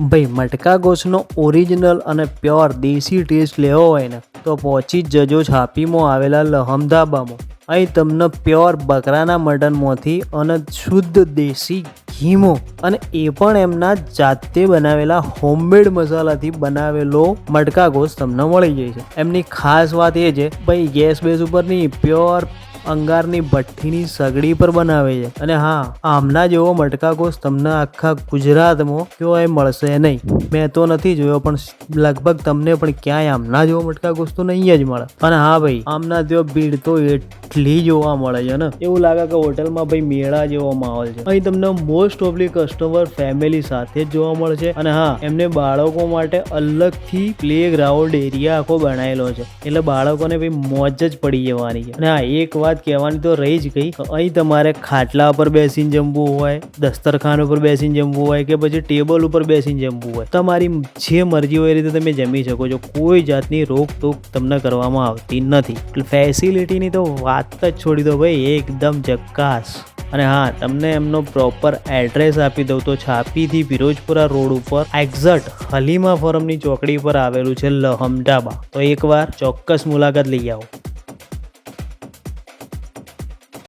ભાઈ મટકા ગોશનો ઓરિજિનલ અને પ્યોર દેશી ટેસ્ટ લેવો હોય ને તો પહોંચી જ જજો છાપીમાં આવેલા લહમ ધાબામાં. અહીં તમને પ્યોર બકરાના મટનમાંથી અને શુદ્ધ દેશી ઘીમાં અને એ પણ એમના જાતે બનાવેલા હોમમેડ મસાલાથી બનાવેલો મટકા ગોશ તમને મળી જાય છે. એમની ખાસ વાત એ છે ભાઈ ગેસ બેસ ઉપર નહીં, પ્યોર અંગારની ભઠ્ઠીની સગડી પર બનાવે છે. અને હા, આમના જેવો મટકા ગોશ તમને આખા ગુજરાતમાં ક્યાંય મળશે નહીં. મેં તો નથી જોયો, પણ લગભગ તમને પણ ક્યાંય આમના જેવો મટકા ગોશ તો નહીં જ મળે. અને હા ભાઈ, આમના જેવો ભીડ તો એટલી જોવા મળે છે ને, એવું લાગે કે હોટલમાં ભાઈ મેળા જેવો માહોલ છે. અહીં તમને મોસ્ટ ઓફલી કસ્ટમર ફેમિલી સાથે જ જોવા મળશે. અને હા, એમને બાળકો માટે અલગથી પ્લે ગ્રાઉન્ડ એરિયા આખો બનાવેલો છે, એટલે બાળકોને ભાઈ મોજ જ પડી જવાની છે. અને હા, એક વાત કહેવાની તો રહી જ ગઈ, અહીં તમારે ખાટલા પર બેસીને જમવું હોય, દસ્તરખાન ઉપર બેસીને જમવું હોય કે પછી ટેબલ ઉપર બેસીને જમવું હોય, તમારી જે મરજી હોય એ રીતે તમે જમી શકો છો. કોઈ જાતની રોકટોક તમને કરવામાં આવતી નથી. ફેસિલિટીની તો વાત જ છોડી દો ભાઈ, એકદમ જક્કાસ. અને હા, તમને એમનો પ્રોપર એડ્રેસ આપી દઉં તો છાપીથી ફિરોજપુરા રોડ ઉપર એક્ઝેક્ટ હલીમા ફોરમની ચોકડી પર આવેલું છે લહમ ઢાબા. તો એકવાર ચોક્કસ મુલાકાત લઈ આવો.